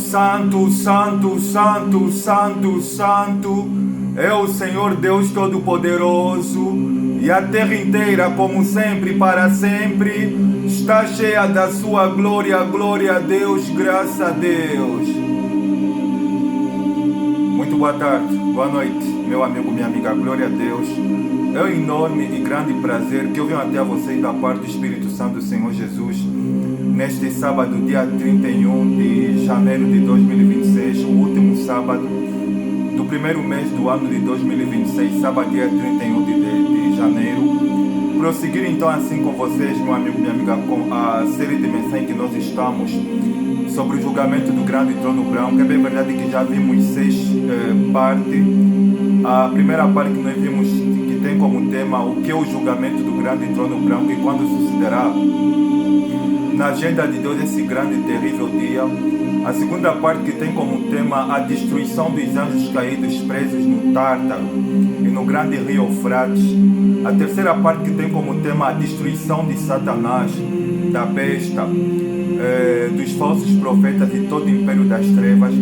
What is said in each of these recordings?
Santo, santo, santo, santo, santo é o Senhor Deus Todo-Poderoso, e a terra inteira, como sempre, para sempre, está cheia da sua glória. Glória a Deus, graças a Deus. Muito boa tarde, boa noite, meu amigo, minha amiga, glória a Deus. É um enorme e grande prazer que eu venho até a vocês da parte do Espírito Santo do Senhor Jesus, neste sábado, dia 31 de janeiro de 2026, o último sábado do primeiro mês do ano de 2026, sábado, dia 31 de janeiro. Prosseguir então assim com vocês, meu amigo, minha amiga, com a série de mensagens que nós estamos sobre o julgamento do grande trono branco. É bem verdade que já vimos 6 partes. A primeira parte que nós vimos, que tem como tema o que é o julgamento do grande trono branco e quando sucederá na agenda de Deus esse grande e terrível dia. A segunda parte que tem como tema a destruição dos anjos caídos presos no Tártaro e no grande rio Eufrates. A terceira parte que tem como tema a destruição de Satanás, da besta, dos falsos profetas e todo o império das trevas.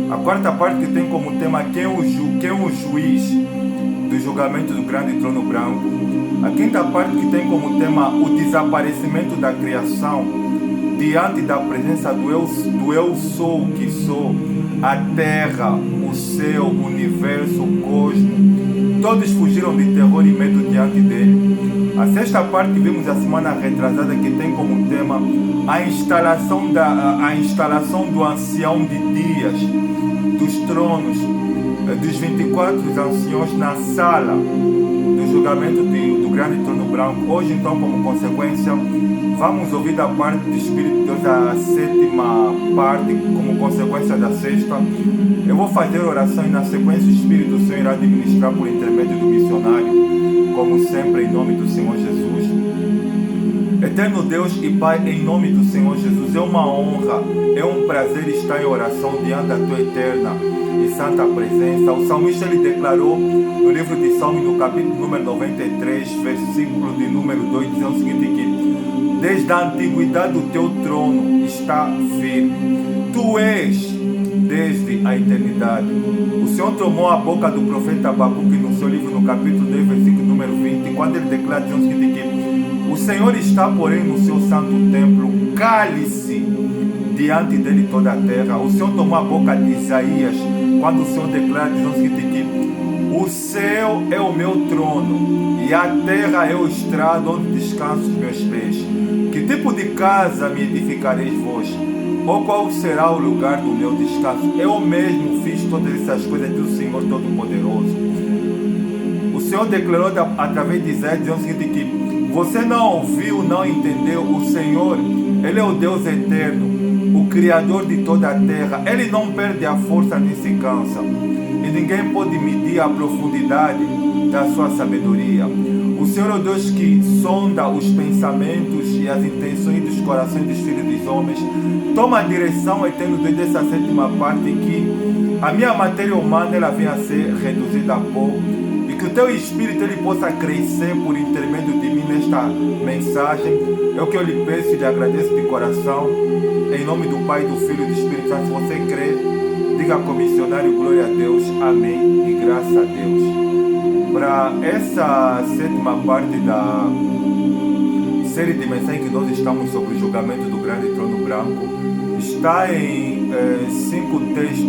A quarta parte que tem como tema quem é o juiz do julgamento do grande trono branco. A quinta parte que tem como tema o desaparecimento da criação diante da presença do eu sou o que sou, a terra, o céu, o universo, o cosmos, todos fugiram de terror e medo diante dele. A sexta parte que vimos a semana retrasada, que tem como tema a instalação do ancião de dias, dos tronos, dos 24 anciões na sala do julgamento do grande trono branco. Hoje então, como consequência, vamos ouvir da parte do Espírito de Deus a sétima parte, como consequência da sexta. Eu vou fazer oração e na sequência o Espírito do Senhor irá administrar por intermédio do missionário, como sempre, em nome do Senhor Jesus. Eterno Deus e Pai, em nome do Senhor Jesus, é uma honra, é um prazer estar em oração diante da Tua eterna e santa presença. O salmista ele declarou no livro de Salmos, no capítulo número 93, versículo de número 2, dizendo o seguinte, que desde a antiguidade do Teu trono está firme. Tu és desde a eternidade. O Senhor tomou a boca do profeta Abacuque no seu livro, no capítulo 2, versículo número 20, quando ele declara, dizendo o seguinte, que o Senhor está, porém, no seu santo templo, cale-se diante dele toda a terra. O Senhor tomou a boca de Isaías, quando o Senhor declara, dizendo o seguinte, que o céu é o meu trono e a terra é o estrado onde descanso os meus pés. Que tipo de casa me edificareis vós? Ou qual será o lugar do meu descanso? Eu mesmo fiz todas essas coisas do Senhor Todo-Poderoso. O Senhor declarou através de Isaías, dizendo o seguinte, que você não ouviu, não entendeu. O Senhor, Ele é o Deus eterno, o Criador de toda a terra. Ele não perde a força nem se cansa, e ninguém pode medir a profundidade da sua sabedoria. O Senhor é o Deus que sonda os pensamentos e as intenções dos corações dos filhos dos homens. Toma a direção, eterno Deus, dessa sétima parte, que a minha matéria humana ela venha a ser reduzida a pó, e que o Teu Espírito ele possa crescer por intermédio de mim nesta mensagem. É o que eu lhe peço e lhe agradeço de coração, em nome do Pai, do Filho e do Espírito Santo. Se você crê, diga com o missionário, glória a Deus, amém e graças a Deus. Para essa sétima parte da série de mensagens que nós estamos sobre o julgamento do grande trono branco, está em 5 textos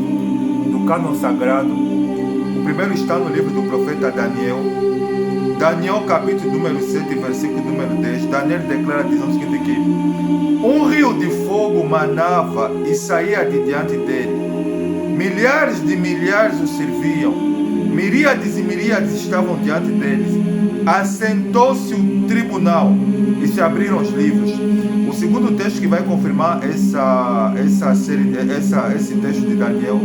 do cânon sagrado. O primeiro está no livro do profeta Daniel. Daniel, capítulo número 7, versículo número 10. Daniel declara, dizendo o seguinte, que um rio de fogo manava e saía de diante dele. Milhares de milhares o serviam. Miríades e miríades estavam diante deles. Assentou-se o tribunal e se abriram os livros. O segundo texto que vai confirmar esse texto de Daniel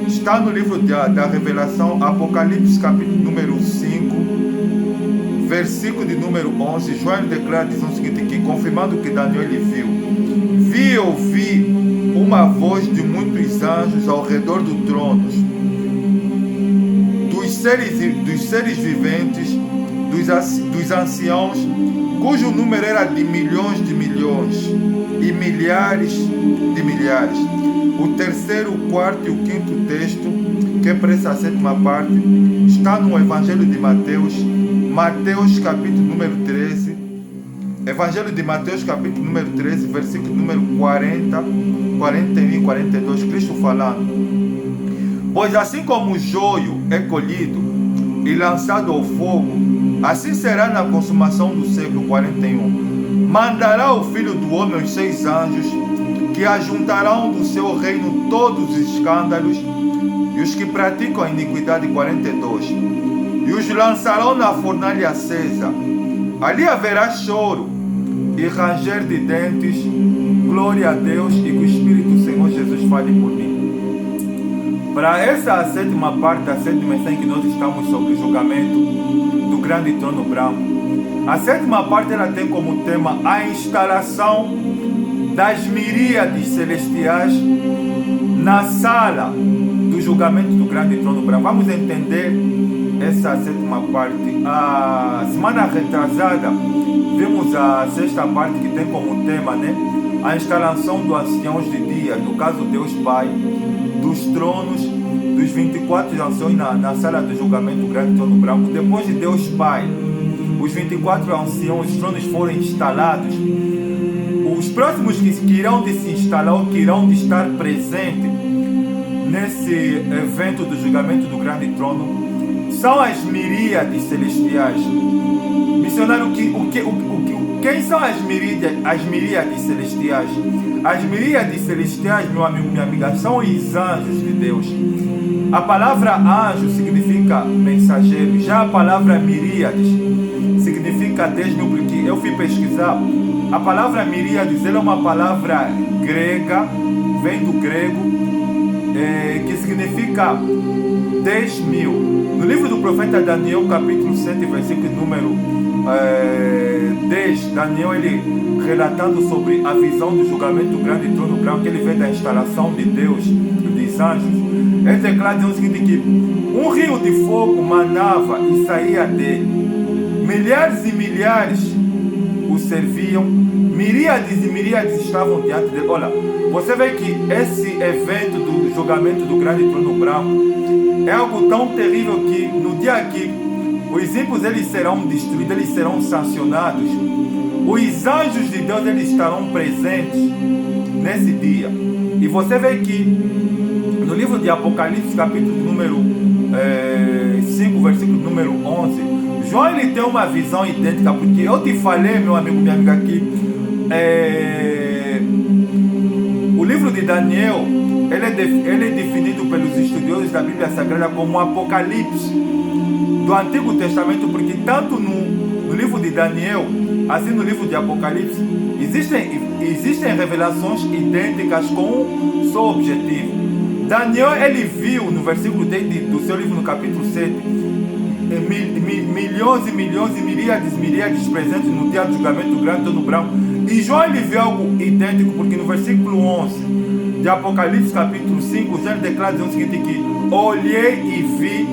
está no livro da Revelação, Apocalipse, capítulo número 5, versículo de número 11. João declara, dizendo o seguinte, que confirmando que Daniel ele viu. Vi e ouvi uma voz de muitos anjos ao redor do trono, dos seres viventes, dos anciãos, cujo número era de milhões e milhares de milhares. O terceiro, o quarto e o quinto texto, que é para essa sétima parte, está no Evangelho de Mateus, Mateus capítulo número 13, Evangelho de Mateus capítulo número 13, versículo número 40, 41 e 42, Cristo falando: pois assim como o joio é colhido e lançado ao fogo, assim será na consumação do século 41. Mandará o Filho do Homem os seus anjos, que ajuntarão do seu reino todos os escândalos e os que praticam a iniquidade. 42. E os lançarão na fornalha acesa. Ali haverá choro e ranger de dentes. Glória a Deus, e que o Espírito do Senhor Jesus fale por mim. Para essa sétima parte, a sétima mensagem que nós estamos sobre o julgamento do grande trono branco, a sétima parte ela tem como tema a instalação das miríades celestiais na sala do julgamento do grande trono branco. Vamos entender essa sétima parte. A semana retrasada vimos a sexta parte, que tem como tema, a instalação dos anciãos de dia, no caso Deus Pai, dos tronos dos 24 anciãos na sala do julgamento do grande trono branco. Depois de Deus Pai, os 24 anciãos, os tronos foram instalados. Os próximos que irão de se instalar, ou que irão de estar presentes nesse evento do julgamento do grande trono, são as miríades celestiais. Missionário, quem são as miríades celestiais? As miríades celestiais, meu amigo, minha amiga, são os anjos de Deus. A palavra anjo significa mensageiro. Já a palavra miríades significa 10 mil, porque eu fui pesquisar. A palavra miríades é uma palavra grega, vem do grego, que significa 10 mil. No livro do profeta Daniel, capítulo 7, versículo número 10, Daniel, ele relatando sobre a visão do julgamento do grande trono branco, que ele vê da instalação de Deus, dos anjos, ele declara o seguinte, que um rio de fogo manava e saía dele, milhares e milhares o serviam, miríades e miríades estavam diante dele. Olha, você vê que esse evento do julgamento do grande trono branco é algo tão terrível que no dia que os ímpios eles serão destruídos, eles serão sancionados, os anjos de Deus eles estarão presentes nesse dia. E você vê que no livro de Apocalipse, capítulo número 5, versículo número 11, João ele tem uma visão idêntica, porque eu te falei, meu amigo, minha amiga, aqui o livro de Daniel ele é definido pelos estudiosos da Bíblia Sagrada como um Apocalipse do Antigo Testamento, porque tanto no livro de Daniel, assim no livro de Apocalipse, existem revelações idênticas com um só objetivo. Daniel ele viu no versículo 10 do seu livro, no capítulo 7, milhões e milhões e miríades presentes no dia do julgamento do grande trono branco. E João ele viu algo idêntico, porque no versículo 11 de Apocalipse capítulo 5, já declara o seguinte, que olhei e vi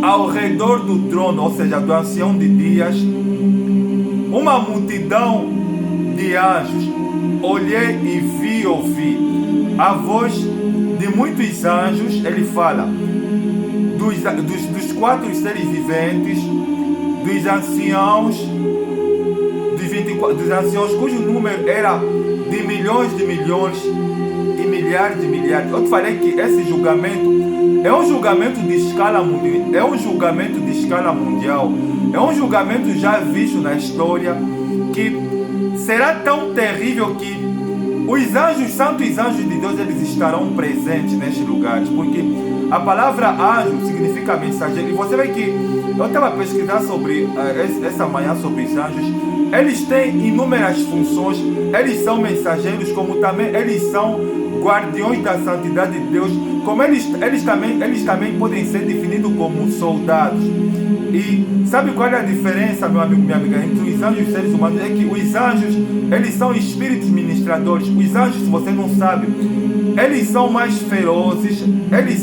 ao redor do trono, ou seja, do ancião de dias, uma multidão de anjos. Olhei e vi, ouvi a voz de muitos anjos. Ele fala dos 4 seres viventes, dos anciãos, dos anciãos cujo número era de milhões e milhares de milhares. Eu te falei que esse julgamento é um julgamento de escala mundial, é um julgamento já visto na história, que será tão terrível que os anjos, santos anjos de Deus, eles estarão presentes nestes lugares, porque a palavra anjo significa mensageiro. E você vê que eu estava pesquisando sobre essa manhã sobre os anjos. Eles têm inúmeras funções, eles são mensageiros, como também eles são guardiões da santidade de Deus, como eles também podem ser definidos como soldados. E Sabe qual é a diferença, meu amigo, minha amiga, entre os anjos e os seres humanos? É que os anjos, eles são espíritos ministradores. Os anjos, se você não sabe, eles são mais ferozes, eles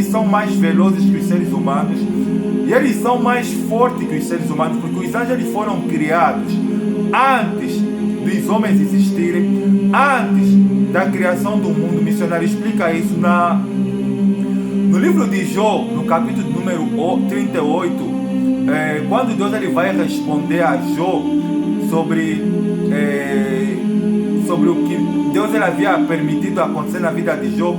são mais velozes que os seres humanos, e eles são mais fortes que os seres humanos, porque os anjos eles foram criados antes dos homens existirem, antes da criação do mundo. O missionário explica isso no livro de Jó, no capítulo número 38, quando Deus ele vai responder a Jó sobre o que Deus ele havia permitido acontecer na vida de Jó.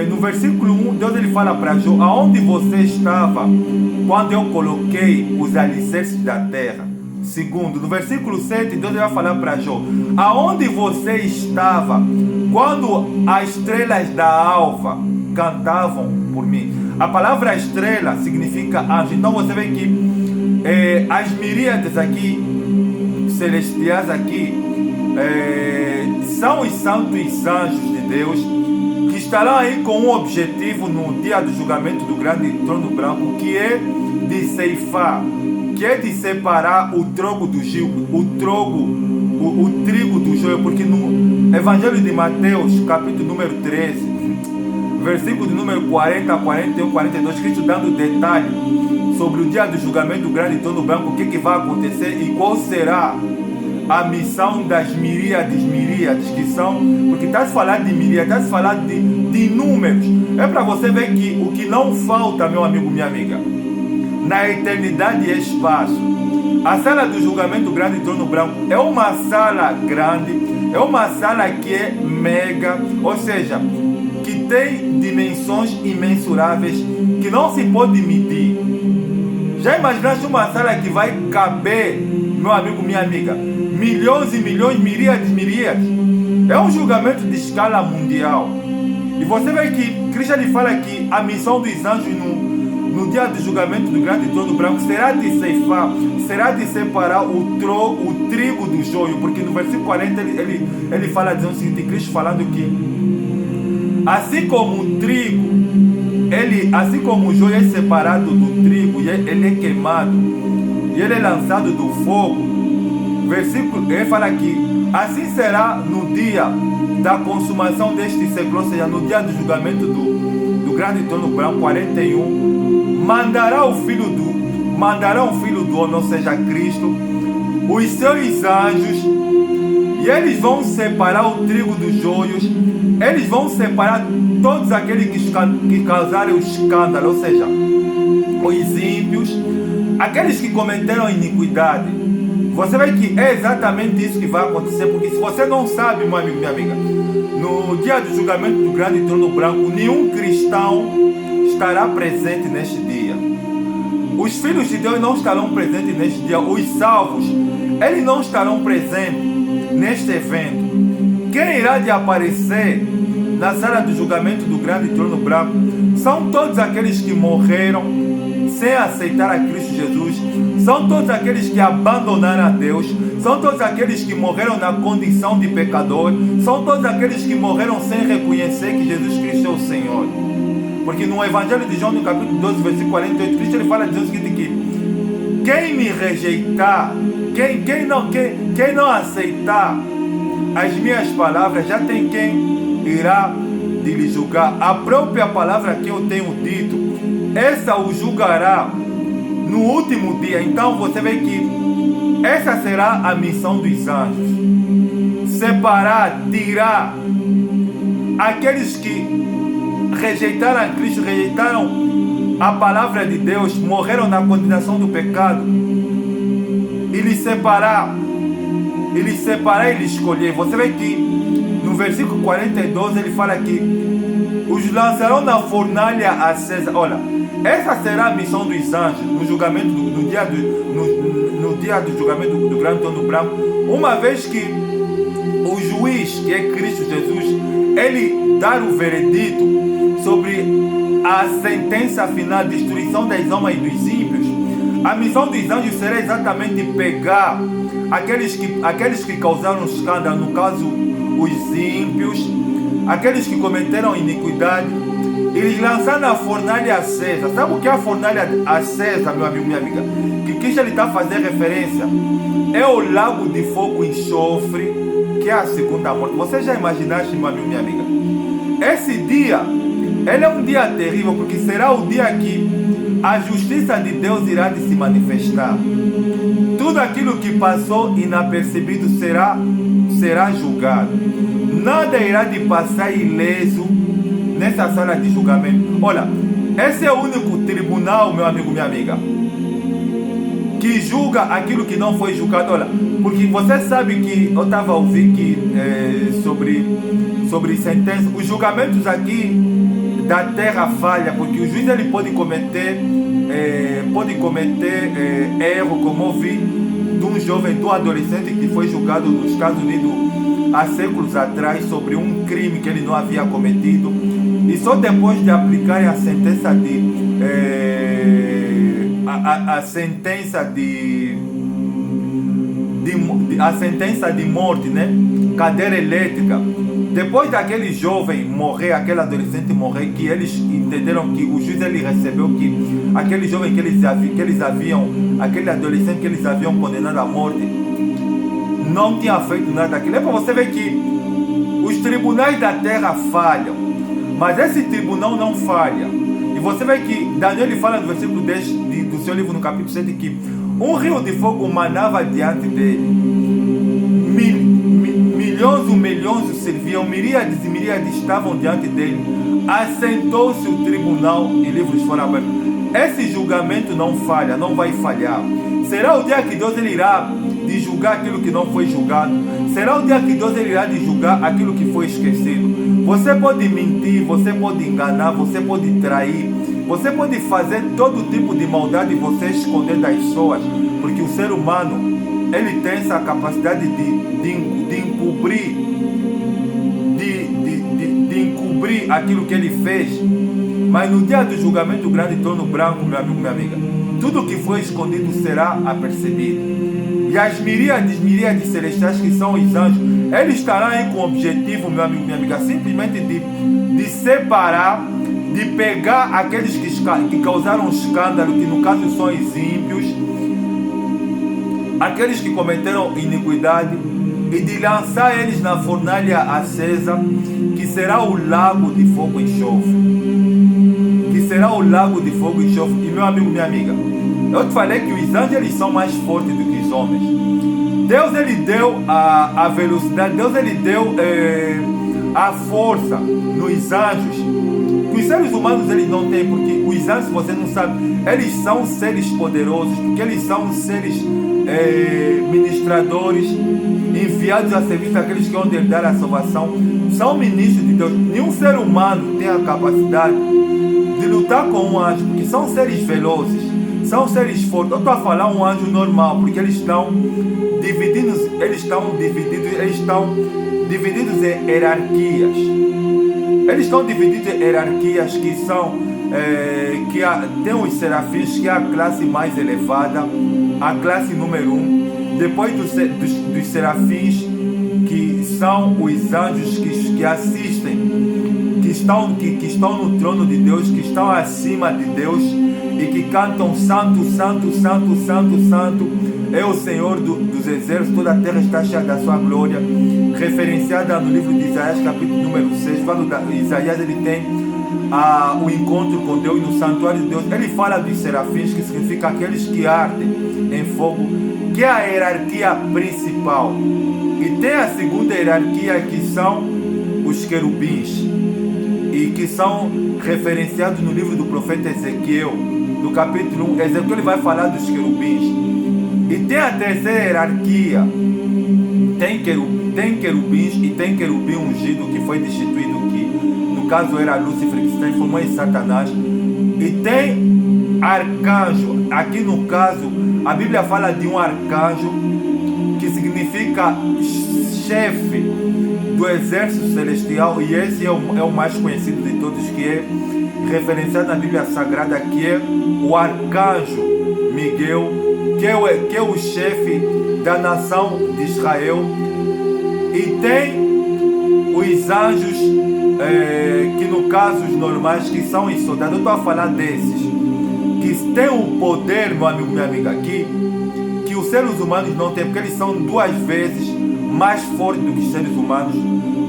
No versículo 1, Deus ele fala para Jó: aonde você estava quando eu coloquei os alicerces da terra? Segundo, no versículo 7, Deus ele vai falar para Jó: aonde você estava quando as estrelas da alva cantavam por mim? A palavra estrela significa anjo. Então você vê que as miríades aqui, celestiais aqui, são os santos anjos de Deus, que estarão aí com um objetivo no dia do julgamento do grande trono branco, que é de ceifar, que é de separar o trigo do joio, porque no Evangelho de Mateus, capítulo número 13, versículo de número 40, 41, 42, Cristo dando detalhe sobre o dia do julgamento do grande trono branco, o que vai acontecer e qual será a missão das miríades, que são, porque está se falando de miríades, está se falando de números. É para você ver que o que não falta, meu amigo, minha amiga, na eternidade e espaço, a sala do julgamento do grande trono branco é uma sala grande, é uma sala que é mega, ou seja, que tem dimensões imensuráveis que não se pode medir. Já imaginaste uma sala que vai caber, meu amigo, minha amiga, milhões e milhões, miríades, é um julgamento de escala mundial. E você vê que Cristo ele fala que a missão dos anjos no dia do julgamento do grande trono branco será de ceifar, será de separar o trigo do joio, porque no versículo 40 ele fala dizendo o seguinte, Cristo falando que assim como o trigo, assim como o joio é separado do trigo e ele é queimado e ele é lançado do fogo, versículo, ele fala que assim será no dia da consumação deste século, ou seja, no dia do julgamento do grande trono branco, 41, mandará um filho do homem, ou seja, Cristo, os seus anjos, e eles vão separar o trigo dos joios, eles vão separar todos aqueles que causaram escândalo, ou seja, os ímpios, aqueles que cometeram iniquidade. Você vê que é exatamente isso que vai acontecer, porque se você não sabe, meu amigo, minha amiga, no dia do julgamento do grande trono branco, nenhum cristão estará presente neste dia. Os filhos de Deus não estarão presentes neste dia. Os salvos, eles não estarão presentes neste evento. Quem irá de aparecer na sala do julgamento do grande trono branco são todos aqueles que morreram sem aceitar a Cristo Jesus, são todos aqueles que abandonaram a Deus, são todos aqueles que morreram na condição de pecador, são todos aqueles que morreram sem reconhecer que Jesus Cristo é o Senhor. Porque no Evangelho de João, no capítulo 12, versículo 48, Cristo ele fala dizendo o seguinte, que quem me rejeitar, quem não aceitar as minhas palavras, já tem quem irá de lhe julgar. A própria palavra que eu tenho dito, essa o julgará no último dia. Então você vê que essa será a missão dos anjos: separar, tirar aqueles que rejeitaram a Cristo, rejeitaram a palavra de Deus, morreram na condenação do pecado, e lhe separar e lhe escolher. Você vê que no versículo 42 ele fala que os lançarão na fornalha acesa. Olha, essa será a missão dos anjos no julgamento no dia do julgamento do grande trono branco, uma vez que o juiz, que é Cristo Jesus, ele dar o veredito sobre a sentença final, destruição das almas e dos ímpios. A missão dos anjos será exatamente pegar aqueles que causaram escândalo, no caso os ímpios, aqueles que cometeram iniquidade, eles lançaram na fornalha acesa. Sabe o que é a fornalha acesa, meu amigo, minha amiga? Que Cristo está a fazer referência é o lago de fogo e enxofre, que é a segunda morte. Você já imaginaste, meu amigo, minha amiga? Esse dia, ele é um dia terrível, porque será o dia que a justiça de Deus irá de se manifestar. Tudo aquilo que passou inapercebido será julgado. Nada irá de passar ileso nessa sala de julgamento. Olha, esse é o único tribunal, meu amigo, minha amiga, que julga aquilo que não foi julgado. Olha, porque você sabe que eu estava ouvindo que sobre sentença, os julgamentos aqui da terra falha, porque o juiz ele pode cometer erro, como eu vi de um jovem, de um adolescente que foi julgado nos Estados Unidos há séculos atrás sobre um crime que ele não havia cometido, e só depois de aplicar a sentença a sentença de morte, né? Cadeira elétrica. Depois daquele jovem morrer, aquele adolescente morrer, que eles entenderam que o juiz ele recebeu que aquele jovem aquele adolescente que eles haviam condenado à morte, não tinha feito nada daquilo. É para você ver que os tribunais da terra falham, mas esse tribunal não falha. E você vê que Daniel ele fala no versículo 10 do seu livro, no capítulo 7, que um rio de fogo manava diante dele. Milhões o serviam, miríades e miríades estavam diante dele. Assentou-se o tribunal e livros foram abertos. Esse julgamento não falha, não vai falhar. Será o dia que Deus ele irá de julgar aquilo que não foi julgado. Será o dia que Deus ele irá de julgar aquilo que foi esquecido. Você pode mentir, você pode enganar, você pode trair, você pode fazer todo tipo de maldade e você esconder das pessoas, porque o ser humano ele tem essa capacidade de encobrir aquilo que ele fez. Mas no dia do julgamento grande e trono branco, meu amigo, minha amiga, tudo que foi escondido será apercebido. E as miríades celestiais que são os anjos, eles estarão aí com o objetivo, meu amigo, minha amiga, simplesmente de separar, de pegar aqueles que causaram escândalo, que no caso são os ímpios, aqueles que cometeram iniquidade, e de lançar eles na fornalha acesa, que será o lago de fogo e enxofre. Que será o lago de fogo e enxofre. E meu amigo, minha amiga, eu te falei que os anjos eles são mais fortes do que os homens. Deus ele deu a velocidade, Deus ele deu a força nos anjos, que os seres humanos eles não têm, porque os anjos, você não sabe, eles são seres poderosos, porque eles são seres ministradores, enviados a serviço daqueles que vão herdar a salvação, são ministros de Deus. Nenhum ser humano tem a capacidade de lutar com um anjo, porque são seres velozes, são seres fortes. Eu estou a falar um anjo normal, porque eles estão divididos em hierarquias. Eles estão divididos em hierarquias que são tem os serafins, que é a classe mais elevada, a classe número 1. Depois dos serafins, que são os anjos que assistem, que estão no trono de Deus, que estão acima de Deus e que cantam santo, santo, santo, santo, santo é o Senhor dos exércitos, toda a terra está cheia da sua glória, referenciada no livro de Isaías, capítulo número 6. Quando Isaías ele tem o encontro com Deus no santuário de Deus, ele fala dos serafins, que significa aqueles que ardem em fogo, que é a hierarquia principal. E tem a segunda hierarquia, que são os querubins, e que são referenciados no livro do profeta Ezequiel, no capítulo 1. Ezequiel ele vai falar dos querubins. E tem a terceira hierarquia, tem querubins e tem querubim ungido, que foi destituído, que no caso era Lúcifer, que se transformou em Satanás. E tem arcanjo. Aqui no caso a Bíblia fala de um arcanjo, que significa chefe do exército celestial, e esse é o mais conhecido de todos, que é referenciado na Bíblia Sagrada, que é o arcanjo Miguel, que é o chefe da nação de Israel, e tem os anjos, que no caso os normais, que são os soldados. Eu estou a falar desses, que tem um poder, meu amigo, minha amiga, aqui, que os seres humanos não têm, porque eles são 2 vezes mais fortes do que os seres humanos,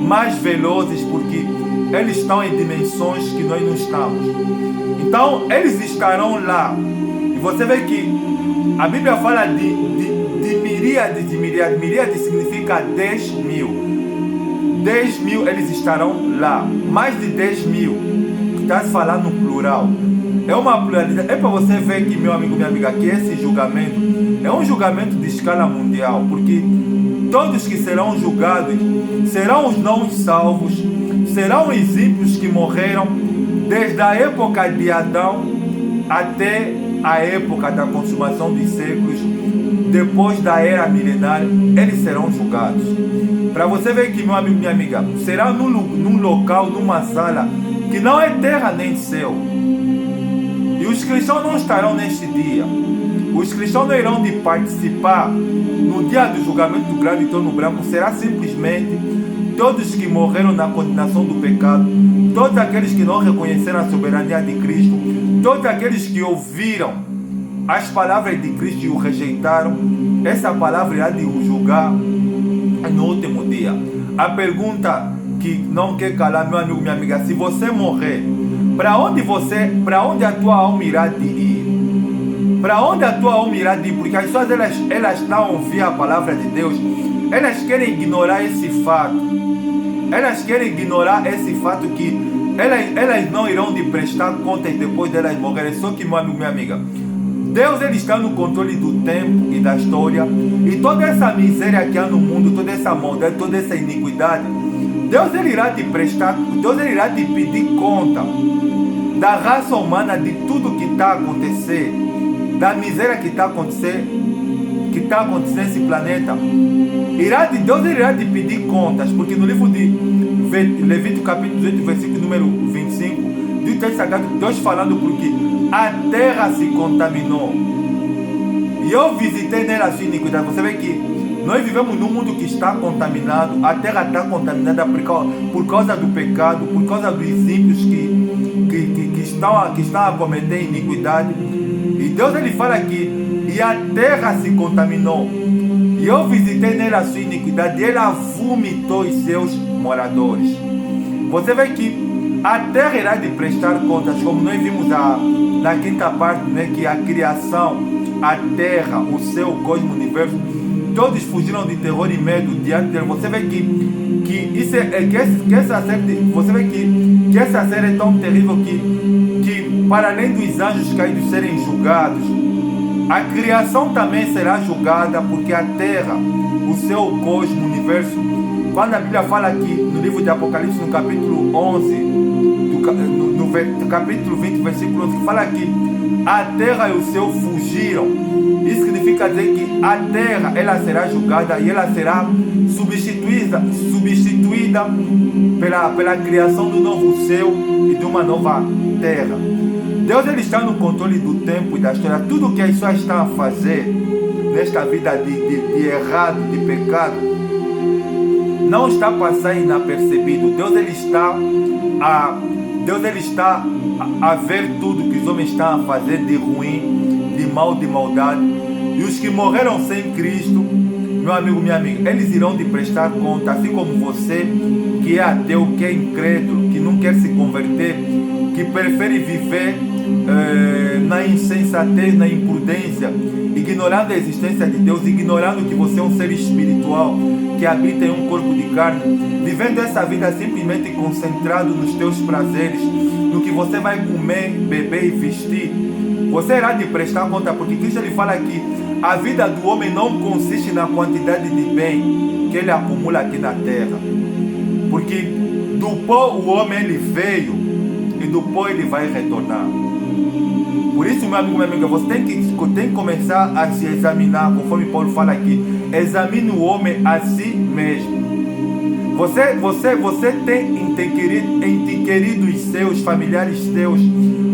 mais velozes, porque eles estão em dimensões que nós não estamos. Então, eles estarão lá. E você vê que a Bíblia fala de miríades de miríades. Miríades significa 10 mil. 10 mil eles estarão lá. Mais de 10 mil. Está se falando no plural. É uma pluralidade. É para você ver que, meu amigo, minha amiga, que esse julgamento é um julgamento de escala mundial. Porque todos que serão julgados serão os não salvos, serão os ímpios que morreram desde a época de Adão até a época da consumação dos séculos. Depois da era milenária, eles serão julgados. Para você ver que, meu amigo, minha amiga, será num local, numa sala que não é terra nem céu. E os cristãos não estarão neste dia. Os cristãos não irão de participar no dia do julgamento do grande trono branco. Será simplesmente todos que morreram na condenação do pecado, todos aqueles que não reconheceram a soberania de Cristo, todos aqueles que ouviram as palavras de Cristo e o rejeitaram. Essa palavra irá de o julgar no último dia. A pergunta que não quer calar, meu amigo, minha amiga, se você morrer, para onde a tua alma irá de ir? Para onde a tua alma irá de ir? Porque as pessoas elas estão a ouvir a palavra de Deus, elas querem ignorar esse fato. Elas querem ignorar esse fato que elas não irão de prestar contas depois delas morrerem. Só que, meu amigo, minha amiga, Deus, ele está no controle do tempo e da história. E toda essa miséria que há no mundo, toda essa maldade, toda essa iniquidade, Deus, ele irá te prestar, Deus, ele irá te pedir conta da raça humana, de tudo que está acontecendo, da miséria que está acontecendo nesse planeta. Deus, ele irá te pedir contas, porque no livro de Levítico capítulo 18, versículo número 25, diz o texto sagrado, Deus falando, porque a terra se contaminou e eu visitei nela a sua iniquidade. Você vê que nós vivemos num mundo que está contaminado. A terra está contaminada por causa do pecado, por causa dos ímpios que estão a cometer iniquidade. E Deus, ele fala aqui, e a terra se contaminou e eu visitei nela a sua iniquidade, e ela vomitou os seus moradores. Você vê que a terra irá de prestar contas, como nós vimos na quinta parte, né, que a criação, a terra, o céu, o cosmos, o universo, todos fugiram de terror e medo diante dele. Você vê que isso que essa série, você vê que essa série é tão terrível que para além dos anjos caídos serem julgados, a criação também será julgada, porque a terra, o céu, o cosmos, o universo, quando a Bíblia fala aqui no livro de Apocalipse, no capítulo 11, no capítulo 20, versículo 11, que fala que a terra e o céu fugiram. Isso significa dizer que a terra, ela será julgada e ela será substituída pela criação do novo céu e de uma nova terra. Deus, ele está no controle do tempo e da história. Tudo que as pessoas estão a fazer nesta vida de errado, de pecado, não está passando inapercebido. Deus, ele está a ver tudo que os homens estão a fazer de ruim, de mal, de maldade. E os que morreram sem Cristo, meu amigo, minha amiga, eles irão de prestar conta, assim como você, que é ateu, que é incrédulo, que não quer se converter, que prefere viver na insensatez, na imprudência, ignorando a existência de Deus, ignorando que você é um ser espiritual que habita em um corpo de carne, vivendo essa vida simplesmente concentrado nos teus prazeres, no que você vai comer, beber e vestir. Você irá de prestar conta, porque Cristo, ele fala que a vida do homem não consiste na quantidade de bem que ele acumula aqui na terra, porque do pó o homem ele veio e do pó ele vai retornar. Por isso, meu amigo, minha amiga, você tem que começar a se examinar, conforme Paulo fala aqui. Examine o homem a si mesmo. Você tem ente queridos seus, familiares seus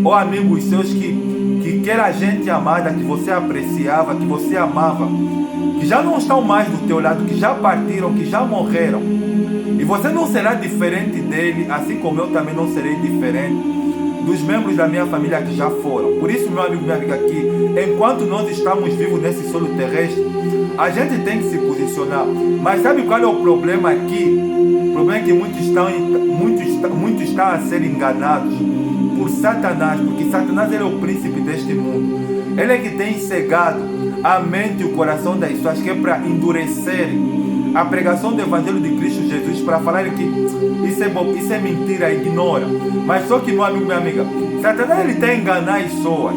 ou amigos seus que que era gente amada, que você apreciava, que você amava, que já não estão mais do teu lado, que já partiram, que já morreram. E você não será diferente dele, assim como eu também não serei diferente dos membros da minha família que já foram. Por isso, meu amigo, minha amiga, aqui, enquanto nós estamos vivos nesse solo terrestre, a gente tem que se posicionar. Mas sabe qual é o problema aqui? O problema é que muitos estão a ser enganados por Satanás, porque Satanás ele é o príncipe deste mundo. Ele é que tem cegado a mente e o coração das pessoas, que é para endurecer a pregação do Evangelho de Cristo Jesus, para falar que isso é mentira, ignora. Mas só que, meu amigo, minha amiga, Satanás ele tem enganado as pessoas.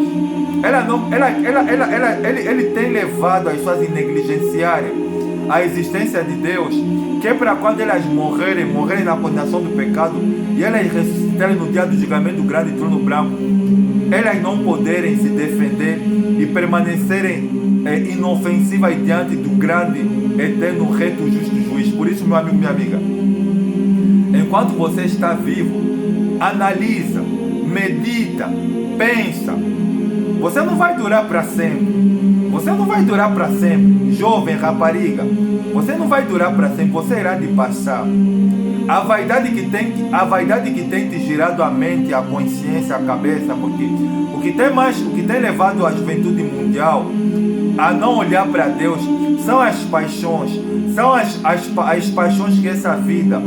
Ele tem levado as pessoas a negligenciarem a existência de Deus, que é para quando elas morrerem na condenação do pecado e elas ressuscitarem no dia do julgamento grande trono branco, elas não poderem se defender e permanecerem inofensivas diante do grande, eterno, reto, justo juiz. Por isso, meu amigo, minha amiga, enquanto você está vivo, analisa, medita, pensa. Você não vai durar para sempre. Você não vai durar para sempre. Jovem, rapariga, você não vai durar para sempre. Você irá de passar. A vaidade que tem te girado a mente, a consciência, a cabeça, porque o que tem levado a juventude mundial a não olhar para Deus são as paixões, são as paixões que essa vida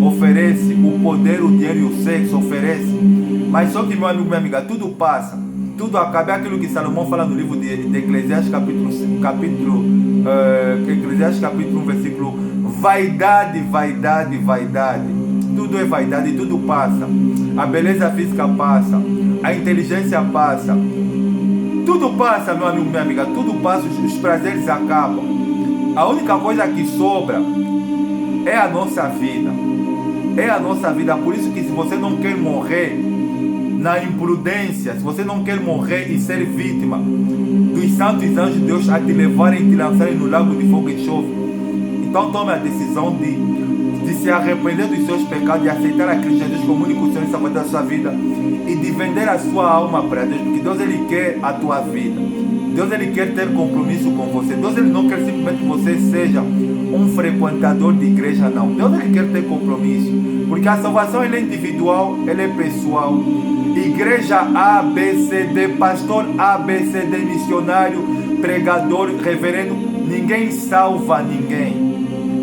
oferece, o poder, o dinheiro e o sexo oferece. Mas só que, meu amigo, minha amiga, tudo passa, tudo acaba. É aquilo que Salomão fala no livro de Eclesiastes capítulo 1, versículo: vaidade, vaidade, vaidade. Tudo é vaidade, tudo passa. A beleza física passa, a inteligência passa. Tudo passa, meu amigo, minha amiga, tudo passa, os prazeres acabam. A única coisa que sobra é a nossa vida. É a nossa vida. Por isso que, se você não quer morrer na imprudência, se você não quer morrer e ser vítima dos santos anjos de Deus a te levarem e te lançarem no lago de fogo e enxofre, então tome a decisão de se arrepender dos seus pecados e aceitar a Cristo Jesus como único Senhor e Salvador da sua vida, e de vender a sua alma para Deus, porque Deus ele quer a tua vida. Deus ele quer ter compromisso com você. Deus ele não quer simplesmente que você seja um frequentador de igreja, não. Deus ele quer ter compromisso, porque a salvação ele é individual, ele é pessoal. Igreja A, B, C, D, pastor A, B, C, D, missionário, pregador, reverendo, ninguém salva ninguém.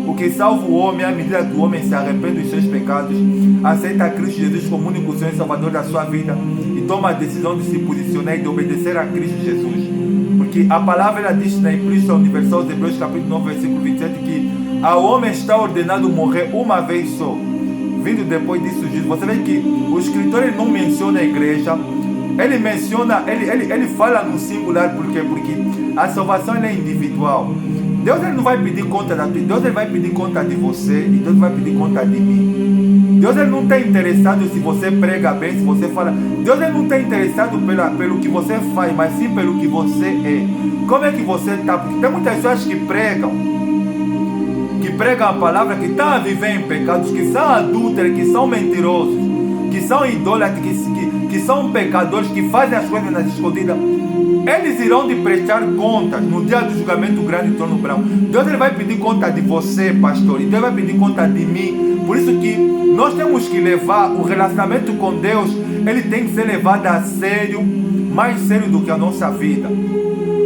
O que salva o homem é à medida que o homem se arrepende dos seus pecados, aceita a Cristo Jesus como único Senhor e Salvador da sua vida e toma a decisão de se posicionar e de obedecer a Cristo Jesus. Porque a palavra ela diz na Epístola Universal de Hebreus capítulo 9, versículo 27, que ao homem está ordenado morrer uma vez só, vindo depois disso juízo. Você vê que o escritor ele não menciona a igreja, ele menciona, ele fala no singular. Por quê? Porque a salvação ela é individual. Deus ele não vai pedir conta da tua, Deus ele vai pedir conta de você e Deus vai pedir conta de mim. Deus ele não está interessado se você prega bem, se você fala. Deus ele não está interessado pelo que você faz, mas sim pelo que você é. Como é que você está? Porque tem muitas pessoas que pregam a palavra, que estão a viver em pecados, que são adúlteros, que são mentirosos, que são idólatras, que são pecadores, que fazem as coisas nas escondidas. Eles irão de prestar contas no dia do julgamento grande do trono branco. Deus ele vai pedir conta de você, pastor, e Deus vai pedir conta de mim. Por isso que nós temos que levar o relacionamento com Deus, ele tem que ser levado a sério, mais sério do que a nossa vida.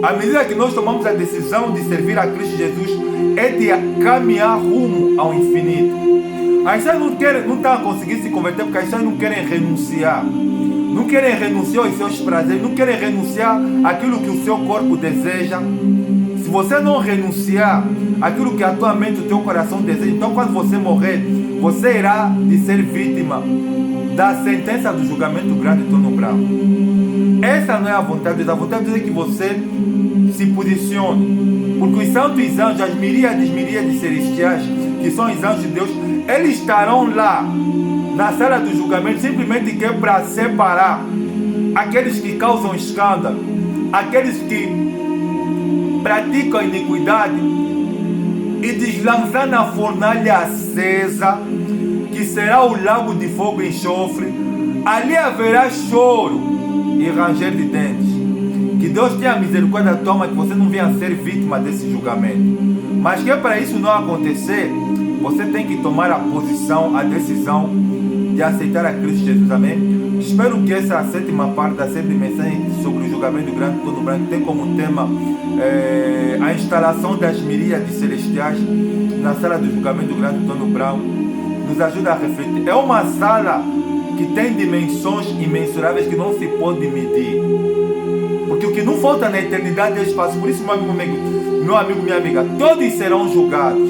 À medida que nós tomamos a decisão de servir a Cristo Jesus, é de caminhar rumo ao infinito. As pessoas não estão a conseguir se converter porque as pessoas não querem renunciar. Não querem renunciar aos seus prazeres, não querem renunciar àquilo que o seu corpo deseja. Se você não renunciar àquilo que a tua mente e o teu coração desejam, então quando você morrer, você irá de ser vítima da sentença do julgamento grande do trono branco. Essa não é a vontade de Deus. A vontade de Deus é que você se posicione, porque os santos anjos, as miríades celestiais, que são os anjos de Deus, eles estarão lá na sala do julgamento, simplesmente que é para separar aqueles que causam escândalo, aqueles que praticam iniquidade, e deslançar na fornalha acesa, que será o lago de fogo e enxofre. Ali haverá choro e ranger de dentes. Que Deus tenha misericórdia da tua alma, que você não venha a ser vítima desse julgamento. Mas que para isso não acontecer, você tem que tomar a posição, a decisão de aceitar a Cristo Jesus, amém? Espero que essa sétima parte da série de mensagens sobre o julgamento do grande trono branco tem como tema a instalação das miríades celestiais na sala do julgamento do grande trono branco. Nos ajuda a refletir. É uma sala que tem dimensões imensuráveis que não se pode medir. Porque o que não falta na eternidade é espaço. Por isso, meu amigo, minha amiga, todos serão julgados.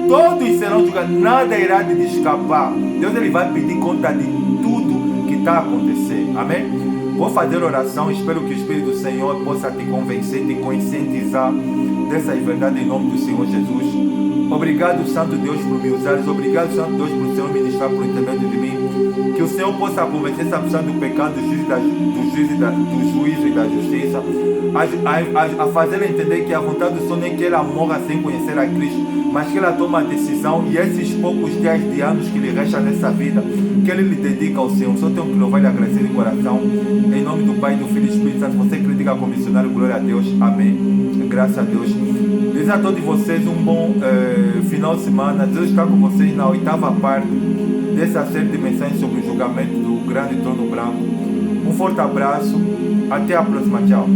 Todos serão julgados. Nada irá de escapar. Deus ele vai pedir conta de tudo que está acontecendo. Amém? Vou fazer oração. Espero que o Espírito do Senhor possa te convencer, te conscientizar dessas verdades em nome do Senhor Jesus. Obrigado, Santo Deus, por me usares. Obrigado, Santo Deus, por o Senhor ministrar por intermédio de mim. Que o Senhor possa convencer essa pessoa do pecado, do juízo e da justiça. A fazer ela entender que a vontade do Senhor nem é que ela morra sem conhecer a Cristo, mas que ela toma a decisão e esses poucos dias de anos que lhe restam nessa vida, que ele lhe dedica ao Senhor. Só tenho que louvar e agradecer de coração. Em nome do Pai, do Filho e do Espírito Santo. Você que diga como missionário, glória a Deus. Amém. Graças a Deus. Desejo a todos vocês um bom final de semana. Deus está com vocês na 8ª parte dessa série de mensagens sobre o julgamento do grande trono branco. Um forte abraço. Até a próxima. Tchau.